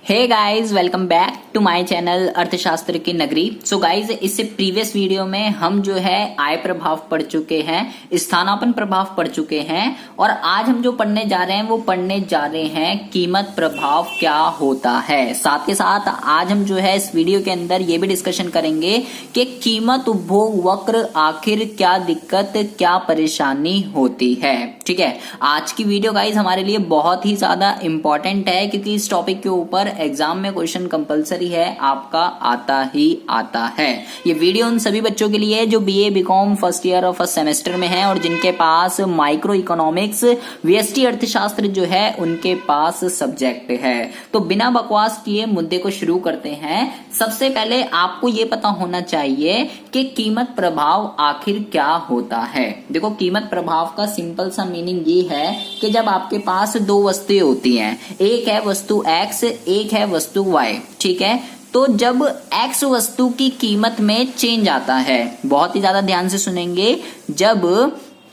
Hey guys, welcome back to my channel अर्थशास्त्र की नगरी। सो गाइस, इससे प्रीवियस वीडियो में हम जो है आय प्रभाव पढ़ चुके हैं, स्थानापन्न प्रभाव पढ़ चुके हैं और आज हम जो पढ़ने जा रहे हैं वो पढ़ने जा रहे हैं कीमत प्रभाव क्या होता है। साथ के साथ आज हम जो है इस वीडियो के अंदर ये भी डिस्कशन करेंगे कि कीमत उपभोग वक्र आखिर क्या दिक्कत, क्या परेशानी होती है। ठीक है, आज की वीडियो गाइस हमारे लिए बहुत ही ज्यादा इंपॉर्टेंट है क्योंकि इस टॉपिक के ऊपर एग्जाम में क्वेश्चन कंपलसरी है, आपका आता ही आता है। ये वीडियो उन सभी बच्चों के लिए है जो बीए बीकॉम फर्स्ट ईयर और फर्स्ट सेमेस्टर में है और जिनके पास माइक्रो इकोनॉमिक्स वीएसटी अर्थशास्त्र जो है उनके पास सब्जेक्ट है। तो बिना बकवास किए मुद्दे को शुरू करते हैं। सबसे पहले आपको ये पता होना चाहिए कि कीमत प्रभाव आखिर क्या होता है। देखो, कीमत प्रभाव का सिंपल सा मीनिंग ये है कि जब आपके पास दो वस्तुएं होती हैं, एक है वस्तु एक्स, एक है वस्तु वाई। ठीक है, तो जब एक्स वस्तु की कीमत में चेंज आता है, बहुत ही ज्यादा ध्यान से सुनेंगे, जब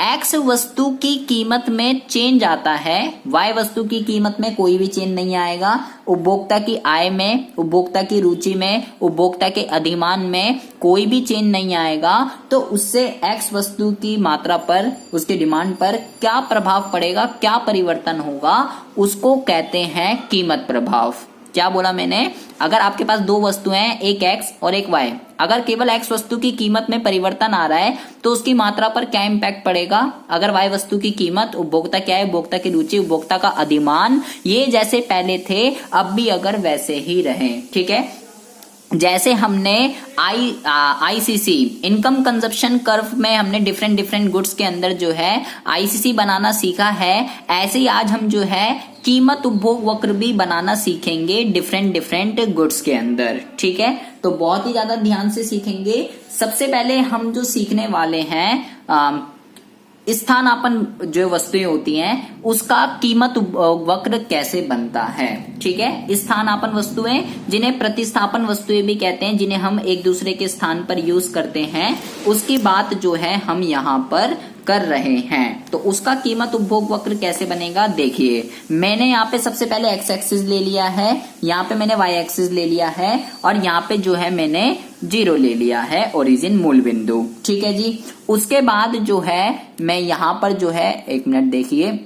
एक्स वस्तु की कीमत में चेंज आता है, वाई वस्तु की कीमत में कोई भी चेंज नहीं आएगा। उपभोक्ता की आय में, उपभोक्ता की रुचि में, उपभोक्ता के अधिमान में कोई भी चेंज नहीं आएगा। तो उससे एक्स वस्तु की मात्रा पर, उसके डिमांड पर क्या प्रभाव पड़ेगा, क्या परिवर्तन होगा, उसको कहते हैं कीमत प्रभाव। क्या बोला मैंने? अगर आपके पास दो वस्तुएं हैं, एक एक्स और एक वाई, अगर केवल एक्स वस्तु की कीमत में परिवर्तन आ रहा है तो उसकी मात्रा पर क्या इम्पैक्ट पड़ेगा। अगर वाई वस्तु की कीमत, उपभोक्ता क्या है, उपभोक्ता की रुचि, उपभोक्ता का अधिमान, ये जैसे पहले थे अब भी अगर वैसे ही रहे। ठीक है, जैसे हमने आईसीसी इनकम कंजप्शन कर्व में हमने डिफरेंट गुड्स के अंदर जो है आईसीसी बनाना सीखा है, ऐसे ही आज हम जो है कीमत उपभोग वक्र भी बनाना सीखेंगे डिफरेंट गुड्स के अंदर। ठीक है, तो बहुत ही ज्यादा ध्यान से सीखेंगे। सबसे पहले हम जो सीखने वाले हैं स्थानापन्न जो वस्तुएं होती हैं उसका कीमत वक्र कैसे बनता है। ठीक है, स्थानापन्न वस्तुएं जिन्हें प्रतिस्थापन वस्तुएं भी कहते हैं, जिन्हें हम एक दूसरे के स्थान पर यूज करते हैं, उसकी बात जो है हम यहाँ पर कर रहे हैं। तो उसका कीमत उपभोग वक्र कैसे बनेगा, देखिए मैंने यहाँ पे सबसे पहले एक्स एक्सिस ले लिया है, यहाँ पे मैंने वाई एक्सिस ले लिया है और यहाँ पे जो है मैंने 0 ले लिया है, ओरिजिन मूल बिंदु। ठीक है जी, उसके बाद जो है मैं यहाँ पर जो है, एक मिनट देखिए,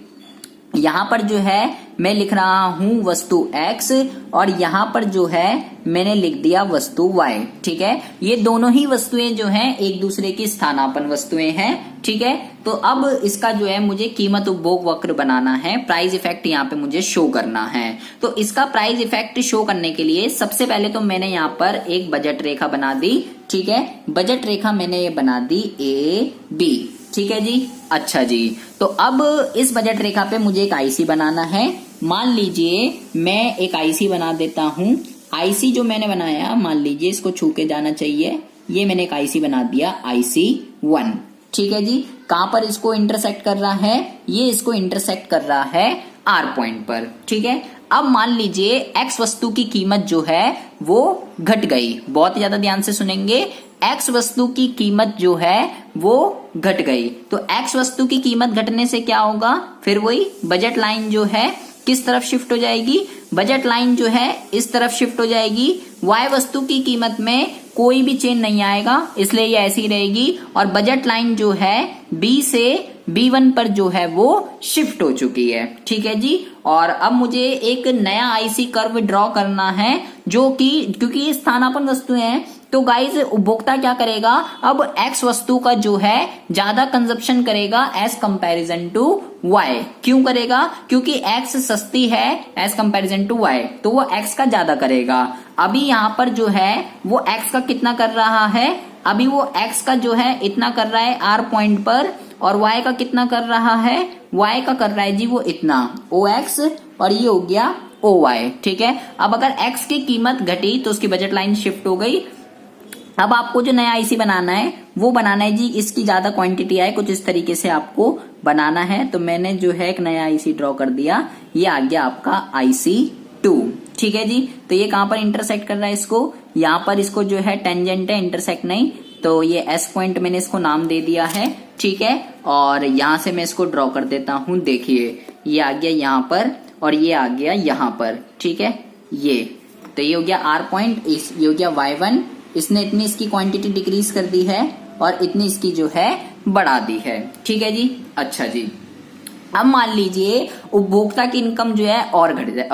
यहाँ पर जो है मैं लिख रहा हूं वस्तु x और यहाँ पर जो है मैंने लिख दिया वस्तु y। ठीक है, ये दोनों ही वस्तुएं जो हैं एक दूसरे की स्थानापन्न वस्तुएं हैं। ठीक है, तो अब इसका जो है मुझे कीमत उपभोग वक्र बनाना है, प्राइस इफेक्ट यहाँ पे मुझे शो करना है। तो इसका प्राइस इफेक्ट शो करने के लिए सबसे पहले तो मैंने यहाँ पर एक बजट रेखा बना दी। ठीक है, बजट रेखा मैंने ये बना दी AB। ठीक है जी, अच्छा जी, तो अब इस बजट रेखा पे मुझे एक आईसी बनाना है। मान लीजिए मैं एक आईसी बना देता हूं। आईसी जो मैंने बनाया, मान लीजिए इसको छू के जाना चाहिए, ये मैंने एक आईसी बना दिया, IC1। ठीक है जी, कहां पर इसको इंटरसेक्ट कर रहा है, ये इसको इंटरसेक्ट कर रहा है R पॉइंट पर। ठीक है, अब मान लीजिए एक्स वस्तु की कीमत जो है वो घट गई, बहुत ही ज्यादा ध्यान से सुनेंगे, एक्स वस्तु की कीमत जो है वो घट गई। तो एक्स वस्तु की कीमत घटने से क्या होगा, फिर वही बजट लाइन जो है किस तरफ शिफ्ट हो जाएगी, बजट लाइन जो है इस तरफ शिफ्ट हो जाएगी। वाई वस्तु की कीमत में कोई भी चेंज नहीं आएगा, इसलिए ये ऐसी रहेगी और बजट लाइन जो है बी से B1 पर जो है वो शिफ्ट हो चुकी है। ठीक है जी, और अब मुझे एक नया आईसी कर्व ड्रॉ करना है जो कि, क्योंकि ये स्थानापन्न वस्तुएं हैं तो गाइज उपभोक्ता क्या करेगा, अब एक्स वस्तु का जो है ज्यादा कंजप्शन करेगा एज कंपैरिजन टू वाई। क्यों करेगा, क्योंकि एक्स सस्ती है एज कंपैरिजन टू वाई, तो वो एक्स का ज्यादा करेगा। अभी यहाँ पर जो है वो एक्स का कितना कर रहा है, अभी वो एक्स का जो है इतना कर रहा है R पॉइंट पर, और y का कितना कर रहा है, y का कर रहा है जी वो इतना OX और ये हो गया OY। ठीक है, अब अगर x की कीमत घटी तो उसकी बजट लाइन शिफ्ट हो गई। अब आपको जो नया आईसी बनाना है वो बनाना है जी, इसकी ज्यादा क्वांटिटी आए, कुछ इस तरीके से आपको बनाना है। तो मैंने जो है एक नया आईसी ड्रॉ कर दिया, ये आ गया आपका IC2। ठीक है जी, तो ये कहां पर इंटरसेक्ट कर रहा है, इसको यहाँ पर, इसको जो है टेंजेंट है, इंटरसेक्ट नहीं, तो ये S पॉइंट मैंने इसको नाम दे दिया है। ठीक है, और यहां से मैं इसको ड्रॉ कर देता हूं, देखिए ये आ गया यहाँ पर और ये आ गया यहाँ पर। ठीक है, ये तो ये हो गया R पॉइंट, ये हो गया Y1, इसने इतनी इसकी क्वांटिटी डिक्रीज कर दी है और इतनी इसकी जो है बढ़ा दी है। ठीक है जी। अच्छा जी, अब मान लीजिए उपभोक्ता की इनकम जो है और घट जाए,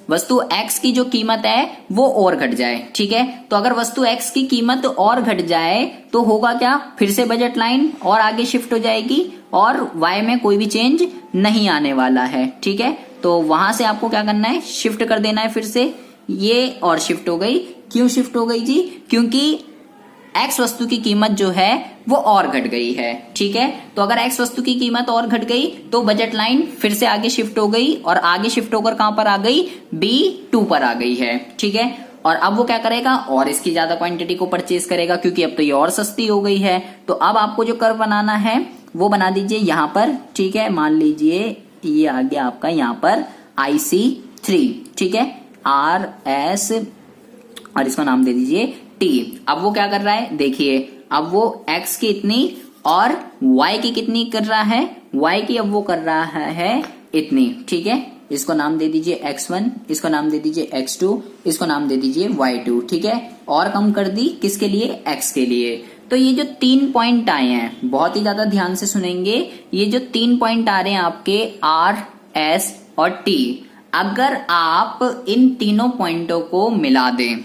वस्तु X की जो कीमत है वो और घट जाए। ठीक है, तो अगर वस्तु X की कीमत और घट जाए तो होगा क्या, फिर से बजट लाइन और आगे शिफ्ट हो जाएगी और Y में कोई भी चेंज नहीं आने वाला है। ठीक है, तो वहां से आपको क्या करना है, शिफ्ट कर देना है फिर से, ये और शिफ्ट हो गई। क्यों शिफ्ट हो गई जी, क्योंकि X वस्तु की कीमत जो है वो और घट गई है। ठीक है, तो अगर X वस्तु की कीमत और घट गई तो बजट लाइन फिर से आगे शिफ्ट हो गई और आगे शिफ्ट होकर कहां पर आ गई, B2 पर आ गई है। ठीक है, और अब वो क्या करेगा, और इसकी ज्यादा क्वांटिटी को परचेज करेगा क्योंकि अब तो ये और सस्ती हो गई है। तो अब आपको जो कर्व बनाना है वो बना दीजिए यहां पर। ठीक है, मान लीजिए ये आ गया आपका यहां पर IC3। ठीक है, RS और इसको नाम दे दीजिए T। अब वो क्या कर रहा है, देखिए अब वो X की इतनी और Y की कितनी कर रहा है, Y की अब वो कर रहा है इतनी। ठीक है, इसको नाम दे दीजिए X1, इसको नाम दे दीजिए X2, इसको नाम दे दीजिए Y2। ठीक है, और कम कर दी किसके लिए, X के लिए। तो ये जो 3 पॉइंट आए हैं, बहुत ही ज्यादा ध्यान से सुनेंगे, ये जो 3 पॉइंट आ रहे हैं आपके R, S और T, अगर आप इन तीनों पॉइंटों को मिला दें,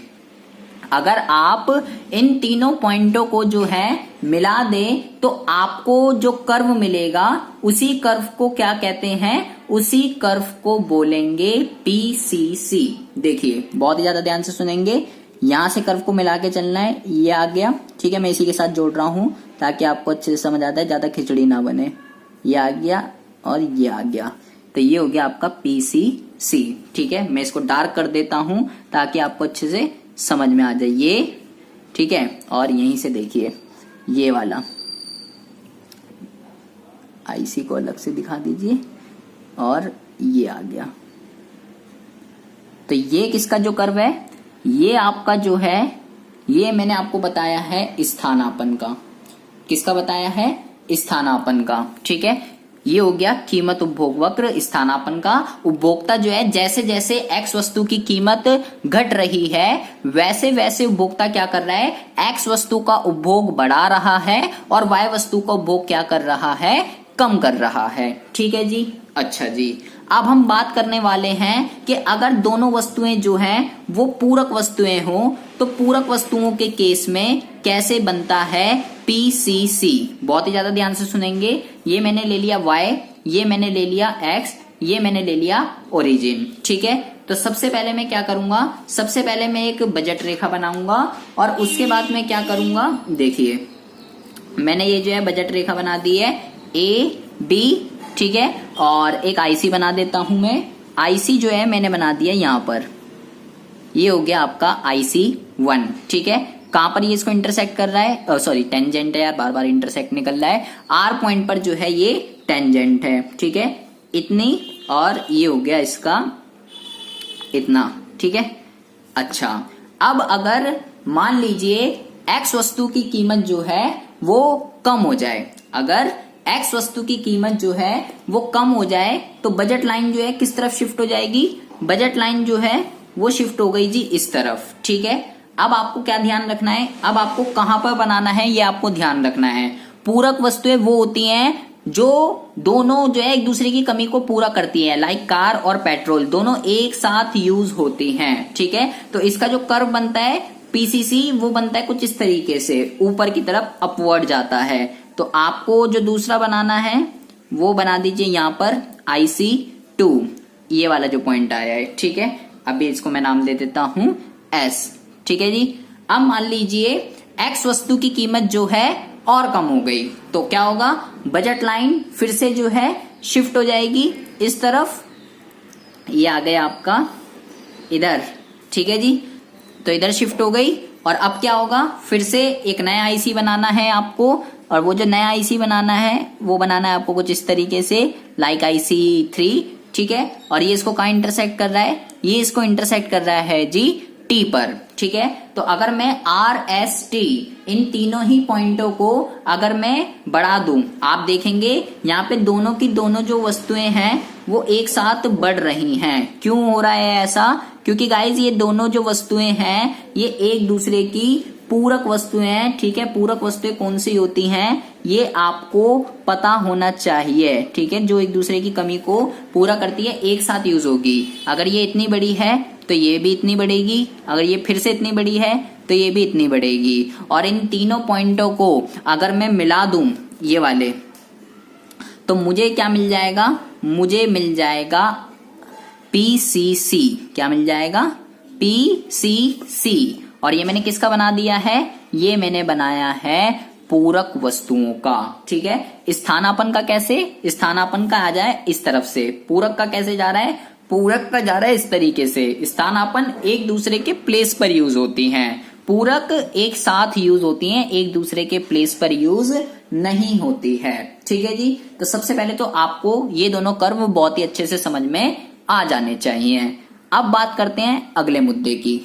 अगर आप इन तीनों पॉइंटों को जो है मिला दें तो आपको जो कर्व मिलेगा उसी कर्व को क्या कहते हैं, उसी कर्व को बोलेंगे PCC। देखिए बहुत ही ज्यादा ध्यान से सुनेंगे, यहां से कर्व को मिला के चलना है। ये आ गया, ठीक है, मैं इसी के साथ जोड़ रहा हूं ताकि आपको अच्छे से समझ आता है, ज्यादा खिचड़ी ना बने। ये आ गया और ये आ गया, तो ये हो गया आपका PCC। ठीक है, मैं इसको डार्क कर देता हूं ताकि आपको अच्छे से समझ में आ जाए ये। ठीक है, और यहीं से देखिए ये वाला IC को अलग से दिखा दीजिए और ये आ गया। तो ये किसका जो कर्व है, ये आपका जो है, ये मैंने आपको बताया है स्थानापन्न का। किसका बताया है, स्थानापन्न का। ठीक है, ये हो गया कीमत उपभोग वक्र स्थानापन्न का। उपभोक्ता जो है जैसे जैसे X वस्तु की कीमत घट रही है वैसे वैसे उपभोक्ता क्या कर रहा है, X वस्तु का उपभोग बढ़ा रहा है और Y वस्तु का उपभोग क्या कर रहा है, कम कर रहा है। ठीक है जी। अच्छा जी, अब हम बात करने वाले हैं कि अगर दोनों वस्तुएं जो हैं वो पूरक वस्तुएं हों तो पूरक वस्तुओं के केस में कैसे बनता है PCC। बहुत ही ज्यादा ध्यान से सुनेंगे। ये मैंने ले लिया Y, ये मैंने ले लिया X, ये मैंने ले लिया ओरिजिन। ठीक है, तो सबसे पहले मैं क्या करूंगा, सबसे पहले मैं एक बजट रेखा बनाऊंगा और उसके बाद मैं क्या करूंगा, देखिए मैंने ये जो है बजट रेखा बना दी है AB। ठीक है, और एक IC बना देता हूं मैं। IC जो है मैंने बना दिया यहां पर, ये हो गया आपका IC1। ठीक है, कहां पर ये इसको इंटरसेक्ट कर रहा है, सॉरी टेंजेंट है यार, बार बार इंटरसेक्ट निकल रहा है। R पॉइंट पर जो है ये टेंजेंट है। ठीक है, इतनी और ये हो गया इसका इतना। ठीक है, अच्छा अब अगर मान लीजिए X वस्तु की कीमत जो है वो कम हो जाए, अगर X वस्तु की कीमत जो है वो कम हो जाए तो बजट लाइन जो है किस तरफ शिफ्ट हो जाएगी, बजट लाइन जो है वो शिफ्ट हो गई जी इस तरफ। ठीक है, अब आपको क्या ध्यान रखना है, अब आपको कहां पर बनाना है ये आपको ध्यान रखना है। पूरक वस्तुएं वो होती हैं जो दोनों जो है एक दूसरे की कमी को पूरा करती है, लाइक कार और पेट्रोल दोनों एक साथ यूज होती हैं। ठीक है, तो इसका जो कर्व बनता है PCC वो बनता है कुछ इस तरीके से, ऊपर की तरफ अपवर्ड जाता है। तो आपको जो दूसरा बनाना है वो बना दीजिए यहां पर IC2, ये वाला जो पॉइंट आया है। ठीक है, अभी इसको मैं नाम दे देता हूं S। ठीक है जी, अब मान लीजिए X वस्तु की कीमत जो है और कम हो गई तो क्या होगा, बजट लाइन फिर से जो है शिफ्ट हो जाएगी इस तरफ, ये आ गया आपका इधर। ठीक है जी, तो इधर शिफ्ट हो गई और अब क्या होगा, फिर से एक नया IC बनाना है आपको, और वो जो नया IC बनाना है वो बनाना है आपको कुछ इस तरीके से, लाइक IC3। ठीक है, और ये इसको कहाँ इंटरसेक्ट कर रहा है, ये इसको इंटरसेक्ट कर रहा है जी टी पर, ठीक है। तो अगर मैं आर एस टी इन तीनों ही पॉइंटों को अगर मैं बढ़ा दूं, आप देखेंगे यहाँ पे दोनों की दोनों जो वस्तुएं हैं वो एक साथ बढ़ रही हैं। क्यों हो रहा है ऐसा? क्योंकि गाइज ये दोनों जो वस्तुएं हैं ये एक दूसरे की पूरक वस्तुएं हैं, ठीक है। पूरक वस्तुएं कौन सी होती हैं ये आपको पता होना चाहिए, ठीक है। जो एक दूसरे की कमी को पूरा करती है, एक साथ यूज होगी। अगर ये इतनी बड़ी है तो ये भी इतनी बढ़ेगी, अगर ये फिर से इतनी बड़ी है तो ये भी इतनी बढ़ेगी। और इन तीनों पॉइंटों को अगर मैं मिला दूं ये वाले, तो मुझे क्या मिल जाएगा? मुझे मिल जाएगा PCC। क्या मिल जाएगा? PCC। और ये मैंने किसका बना दिया है? ये मैंने बनाया है पूरक वस्तुओं का, ठीक है। स्थानापन का कैसे? स्थानापन का आ जाए इस तरफ से, पूरक का कैसे जा रहा है? पूरक का जा रहा है इस तरीके से। स्थानापन एक दूसरे के प्लेस पर यूज होती हैं, पूरक एक साथ यूज होती हैं, एक दूसरे के प्लेस पर यूज नहीं होती है, ठीक है जी। तो सबसे पहले तो आपको ये दोनों कर्व बहुत ही अच्छे से समझ में आ जाने चाहिए। अब बात करते हैं अगले मुद्दे की।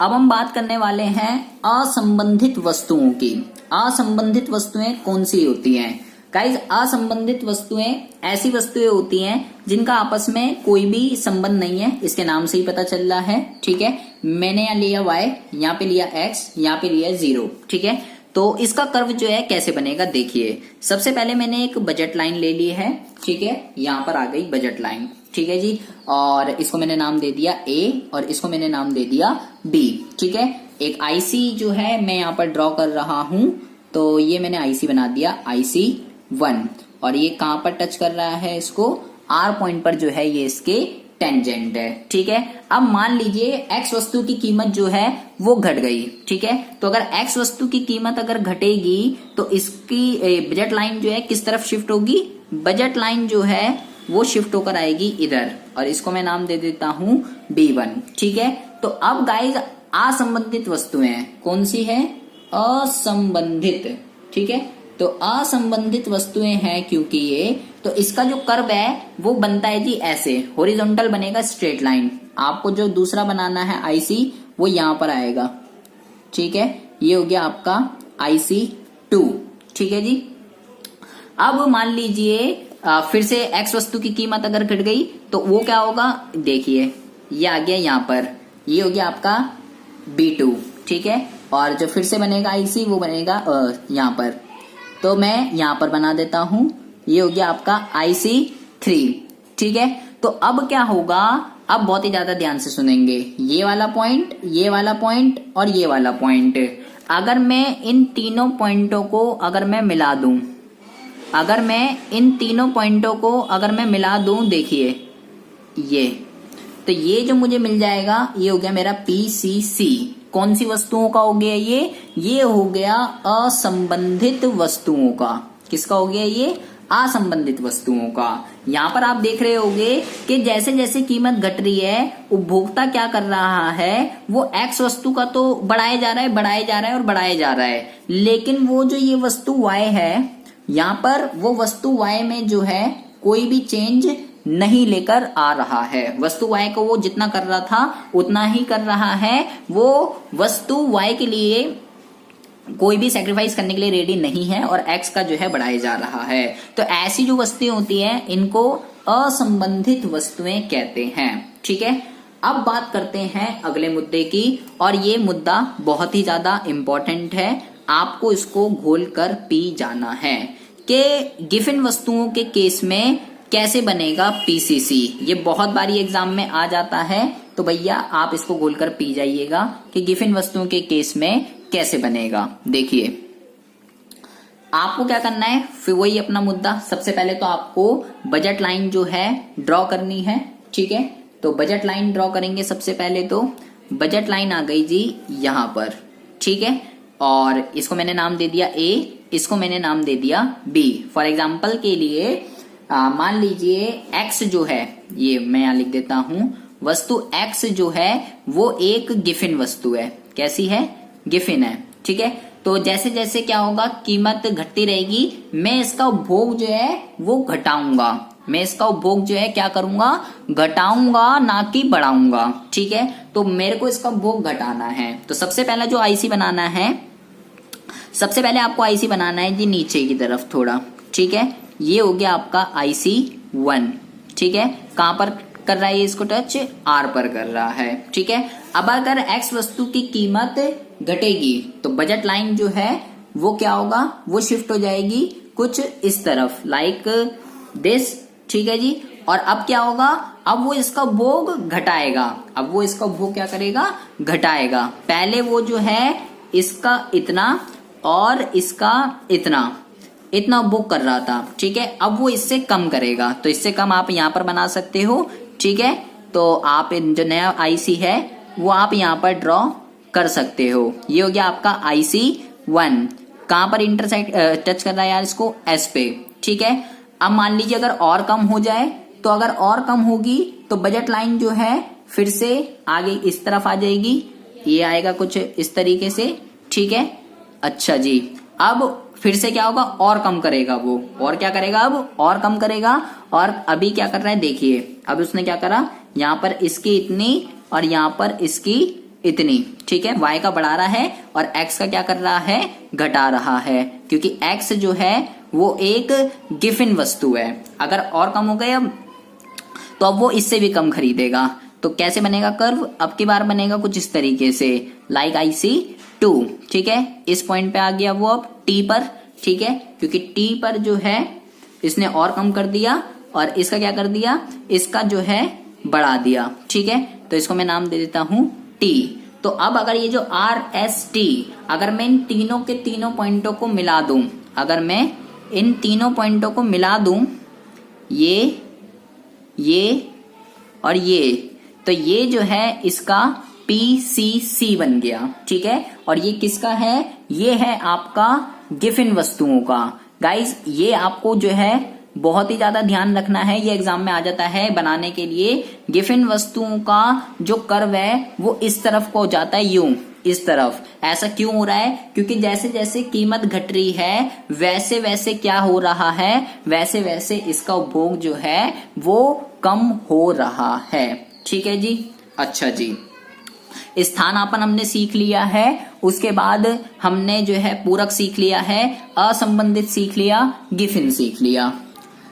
अब हम बात करने वाले हैं असंबंधित वस्तुओं की। असंबंधित वस्तुएं कौन सी होती हैं? गाइस, असंबंधित वस्तुएं ऐसी वस्तुएं होती हैं जिनका आपस में कोई भी संबंध नहीं है, इसके नाम से ही पता चल रहा है, ठीक है। मैंने यहाँ लिया y, यहाँ पे लिया x, यहाँ पे लिया 0, ठीक है। तो इसका कर्व जो है कैसे बनेगा देखिए। सबसे पहले मैंने एक बजट लाइन ले ली है, ठीक है। यहाँ पर आ गई बजट लाइन, ठीक है जी। और इसको मैंने नाम दे दिया A और इसको मैंने नाम दे दिया B, ठीक है। एक IC जो है मैं यहाँ पर ड्रॉ कर रहा हूं, तो ये मैंने IC बना दिया IC1। और ये कहां पर टच कर रहा है? इसको R पॉइंट पर जो है ये इसके टेंजेंट है, ठीक है। अब मान लीजिए X वस्तु की कीमत जो है वो घट गई, ठीक है। तो अगर X वस्तु की कीमत अगर घटेगी तो इसकी बजट लाइन जो है किस तरफ शिफ्ट होगी? बजट लाइन जो है वो शिफ्ट होकर आएगी इधर, और इसको मैं नाम दे देता हूं B1, ठीक है। तो अब गाइज असंबंधित वस्तुएं कौन सी है? असंबंधित, ठीक है। तो असंबंधित वस्तुएं हैं क्योंकि ये, तो इसका जो कर्व है वो बनता है जी ऐसे, हॉरिजॉन्टल बनेगा, स्ट्रेट लाइन। आपको जो दूसरा बनाना है IC वो यहां पर आएगा, ठीक है। ये हो गया आपका IC2, ठीक है जी। अब मान लीजिए फिर से X वस्तु की कीमत अगर घट गई तो वो क्या होगा? देखिए ये आ गया यहाँ पर, ये हो गया आपका B2, ठीक है। और जो फिर से बनेगा IC वो बनेगा यहाँ पर, तो मैं यहाँ पर बना देता हूं, ये हो गया आपका IC3, ठीक है। तो अब क्या होगा? अब बहुत ही ज्यादा ध्यान से सुनेंगे, ये वाला पॉइंट, ये वाला पॉइंट और ये वाला पॉइंट, अगर मैं इन तीनों पॉइंटों को अगर मैं मिला दूं, अगर मैं इन तीनों पॉइंटों को अगर मैं मिला दूं, देखिए ये, तो ये जो मुझे मिल जाएगा ये हो गया मेरा PCC। कौन सी वस्तुओं का हो गया ये हो गया असंबंधित वस्तुओं का। किसका हो गया ये? असंबंधित वस्तुओं का। यहाँ पर आप देख रहे होंगे कि जैसे जैसे कीमत घट रही है, उपभोक्ता क्या कर रहा है? वो X वस्तु का तो बढ़ाया जा रहा है, बढ़ाया जा रहा है और बढ़ाया जा रहा है, लेकिन वो जो ये वस्तु Y है, यहाँ पर वो वस्तु Y में जो है कोई भी चेंज नहीं लेकर आ रहा है। वस्तु Y को वो जितना कर रहा था उतना ही कर रहा है, वो वस्तु Y के लिए कोई भी सेक्रीफाइस करने के लिए रेडी नहीं है और X का जो है बढ़ाया जा रहा है। तो ऐसी जो वस्तुएं होती हैं इनको असंबंधित वस्तुएं कहते हैं, ठीक है। अब बात करते हैं अगले मुद्दे की, और ये मुद्दा बहुत ही ज्यादा इंपॉर्टेंट है, आपको इसको घोल कर पी जाना है कि गिवन वस्तुओं के केस में कैसे बनेगा PCC। ये बहुत बारी एग्जाम में आ जाता है, तो भैया आप इसको घोल कर पी जाइएगा कि गिवन वस्तुओं के केस में कैसे बनेगा। देखिए आपको क्या करना है, फिर वही अपना मुद्दा, सबसे पहले तो आपको बजट लाइन जो है ड्रॉ करनी है, ठीक है। तो बजट लाइन ड्रॉ करेंगे सबसे पहले, तो बजट लाइन आ गई जी यहां पर, ठीक है। और इसको मैंने नाम दे दिया A, इसको मैंने नाम दे दिया B। फॉर एग्जाम्पल के लिए मान लीजिए X जो है, ये मैं यहां लिख देता हूं, वस्तु X जो है वो एक गिवन वस्तु है। कैसी है? गिवन है, ठीक है। तो जैसे जैसे क्या होगा, कीमत घटती रहेगी, मैं इसका उपभोग जो है वो घटाऊंगा, मैं इसका उपभोग जो है क्या करूंगा, घटाऊंगा ना कि बढ़ाऊंगा। ठीक है, तो मेरे को इसका उपभोग घटाना है। तो सबसे पहला जो आईसी बनाना है, सबसे पहले आपको आईसी बनाना है जी नीचे की तरफ थोड़ा। ठीक है, ये हो गया आपका IC1। ठीक है, कहां पर कर रहा है ये इसको टच, R पर कर रहा है। ठीक है, अब अगर X वस्तु की कीमत घटेगी तो बजट लाइन जो है वो क्या होगा, वो शिफ्ट हो जाएगी कुछ इस तरफ, लाइक दिस। ठीक है जी, और अब क्या होगा, अब वो इसका उपभोग घटाएगा। अब वो इसका उपभोग क्या करेगा, घटाएगा। पहले वो जो है इसका इतना और इसका इतना उपभोग कर रहा था। ठीक है, अब वो इससे कम करेगा, तो इससे कम आप यहां पर बना सकते हो। ठीक है, तो आप जो नया IC है वो आप यहां पर ड्रॉ कर सकते हो। ये हो गया आपका IC1। कहां पर इंटरसेक्ट टच कर रहा है यार इसको, S पे। ठीक है, अब मान लीजिए अगर और कम हो जाए, तो अगर और कम होगी तो बजट लाइन जो है फिर से आगे इस तरफ आ जाएगी, ये आएगा कुछ इस तरीके से। ठीक है, अच्छा जी, अब फिर से क्या होगा, और कम करेगा वो, और क्या करेगा, अब और कम करेगा। और अभी क्या कर रहा है देखिए, अब उसने क्या करा, यहाँ पर इसकी इतनी और यहाँ पर इसकी इतनी। ठीक है, Y का बढ़ा रहा है और X का क्या कर रहा है, घटा रहा है, क्योंकि X जो है वो एक गिफिन वस्तु है। अगर और कम हो गए अब, तो अब वो इससे भी कम खरीदेगा। तो कैसे बनेगा कर्व, अब की बार बनेगा कुछ इस तरीके से, लाइक IC2। ठीक है, इस पॉइंट पे आ गया वो अब T पर। ठीक है, क्योंकि T पर जो है इसने और कम कर दिया और इसका क्या कर दिया, इसका जो है बढ़ा दिया। ठीक है, तो इसको मैं नाम दे देता हूं T। तो अब अगर ये जो RST, अगर मैं इन तीनों के तीनों पॉइंटों को मिला दूं, अगर मैं इन तीनों पॉइंटों को मिला दूं, ये और ये, तो ये जो है इसका PCC बन गया। ठीक है, और ये किसका है, ये है आपका गिफिन वस्तुओं का। गाइस ये आपको जो है बहुत ही ज्यादा ध्यान रखना है, ये एग्जाम में आ जाता है बनाने के लिए। गिफिन वस्तुओं का जो कर्व है वो इस तरफ को हो जाता है, यूं इस तरफ। ऐसा क्यों हो रहा है, क्योंकि जैसे जैसे कीमत घट रही है वैसे वैसे क्या हो रहा है, वैसे वैसे इसका उपभोग जो है वो कम हो रहा है। ठीक है जी, अच्छा जी, स्थानापन्न हमने सीख लिया है, उसके बाद हमने जो है पूरक सीख लिया है, असंबंधित सीख लिया, गिफिन सीख लिया।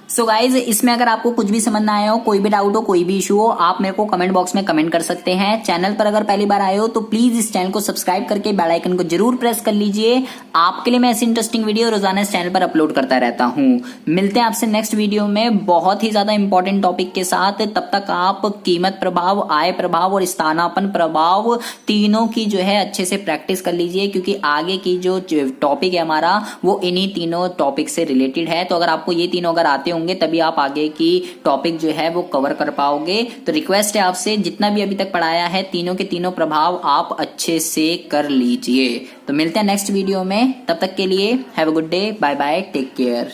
सो गाइज इसमें अगर आपको कुछ भी समझ ना आया हो, कोई भी डाउट हो, कोई भी इशू हो, आप मेरे को कमेंट बॉक्स में कमेंट कर सकते हैं। चैनल पर अगर पहली बार आए हो तो प्लीज इस चैनल को सब्सक्राइब करके बेल आइकन को जरूर प्रेस कर लीजिए। आपके लिए मैं ऐसी इंटरेस्टिंग वीडियो रोजाना इस चैनल पर अपलोड करता रहता हूँ। मिलते हैं आपसे नेक्स्ट वीडियो में बहुत ही ज्यादा इंपॉर्टेंट टॉपिक के साथ। तब तक आप कीमत प्रभाव, आय प्रभाव और स्थानापन्न प्रभाव तीनों की जो है अच्छे से प्रैक्टिस कर लीजिए, क्योंकि आगे की जो टॉपिक है हमारा वो इन्हीं तीनों टॉपिक से रिलेटेड है। तो अगर आपको ये तीनों अगर आते होंगे तभी आप आगे की टॉपिक जो है वो कवर कर पाओगे। तो रिक्वेस्ट है आपसे, जितना भी अभी तक पढ़ाया है तीनों के तीनों प्रभाव आप अच्छे से कर लीजिए। तो मिलते हैं नेक्स्ट वीडियो में, तब तक के लिए have a good day, bye bye, take care.